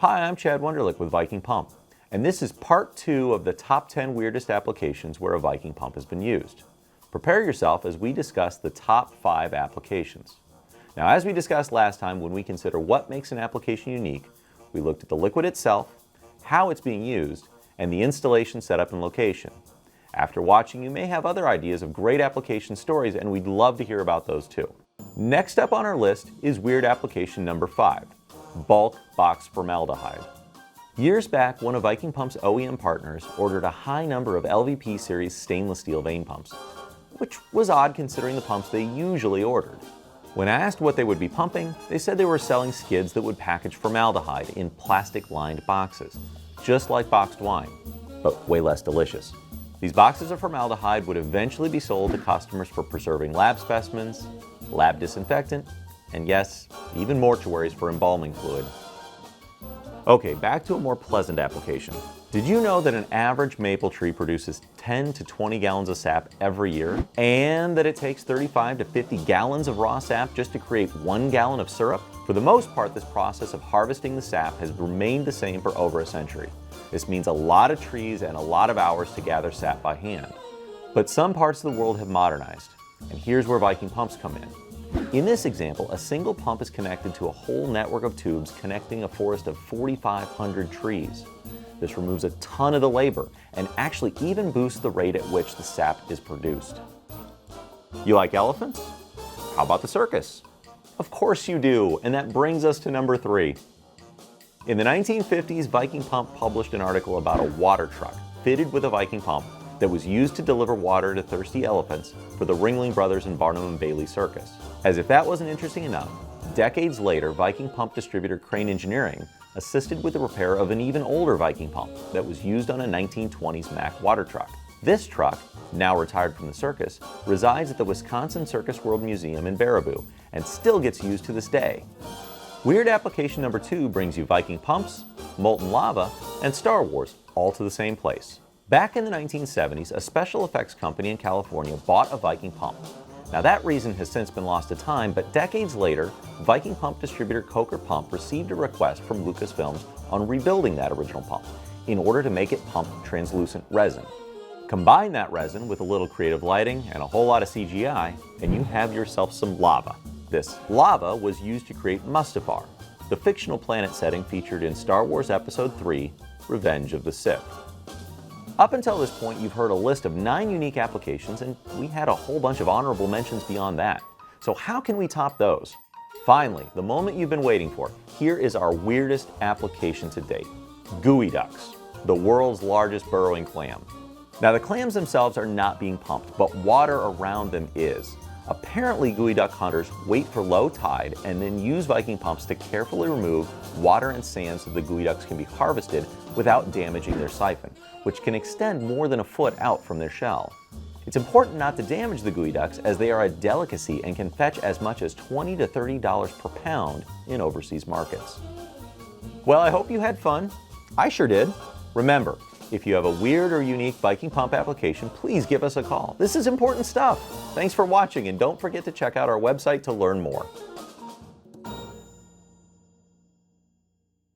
Hi, I'm Chad Wunderlich with Viking Pump, and this is part 2 of the top 10 weirdest applications where a Viking pump has been used. Prepare yourself as we discuss the top 5 applications. Now, as we discussed last time, when we consider what makes an application unique, we looked at the liquid itself, how it's being used, and the installation setup and location. After watching, you may have other ideas of great application stories, and we'd love to hear about those too. Next up on our list is weird application number 5. Bulk box formaldehyde. Years back, one of Viking Pump's OEM partners ordered a high number of LVP Series stainless steel vane pumps, which was odd considering the pumps they usually ordered. When asked what they would be pumping, they said they were selling skids that would package formaldehyde in plastic-lined boxes, just like boxed wine, but way less delicious. These boxes of formaldehyde would eventually be sold to customers for preserving lab specimens, lab disinfectant, and yes, even mortuaries for embalming fluid. Okay, back to a more pleasant application. Did you know that an average maple tree produces 10 to 20 gallons of sap every year, and that it takes 35 to 50 gallons of raw sap just to create 1 gallon of syrup? For the most part, this process of harvesting the sap has remained the same for over a century. This means a lot of trees and a lot of hours to gather sap by hand. But some parts of the world have modernized, and here's where Viking pumps come in. In this example, a single pump is connected to a whole network of tubes connecting a forest of 4,500 trees. This removes a ton of the labor and actually even boosts the rate at which the sap is produced. You like elephants? How about the circus? Of course you do, and that brings us to number 3. In the 1950s, Viking Pump published an article about a water truck fitted with a Viking pump that was used to deliver water to thirsty elephants for the Ringling Brothers and Barnum and Bailey Circus. As if that wasn't interesting enough, decades later, Viking pump distributor Crane Engineering assisted with the repair of an even older Viking pump that was used on a 1920s Mack water truck. This truck, now retired from the circus, resides at the Wisconsin Circus World Museum in Baraboo and still gets used to this day. Weird application number 2 brings you Viking pumps, molten lava, and Star Wars all to the same place. Back in the 1970s, a special effects company in California bought a Viking pump. Now that reason has since been lost to time, but decades later, Viking pump distributor Coker Pump received a request from Lucasfilms on rebuilding that original pump in order to make it pump translucent resin. Combine that resin with a little creative lighting and a whole lot of CGI, and you have yourself some lava. This lava was used to create Mustafar, the fictional planet setting featured in Star Wars Episode 3, Revenge of the Sith. Up until this point, you've heard a list of 9 unique applications, and we had a whole bunch of honorable mentions beyond that. So how can we top those? Finally, the moment you've been waiting for. Here is our weirdest application to date. Gooey ducks, the world's largest burrowing clam. Now the clams themselves are not being pumped, but water around them is. Apparently, gooey duck hunters wait for low tide and then use Viking pumps to carefully remove water and sand so the gooey ducks can be harvested without damaging their siphon, which can extend more than a foot out from their shell. It's important not to damage the gooey ducks as they are a delicacy and can fetch as much as $20 to $30 per pound in overseas markets. Well, I hope you had fun. I sure did. Remember, if you have a weird or unique Viking pump application, please give us a call. This is important stuff. Thanks for watching, and don't forget to check out our website to learn more.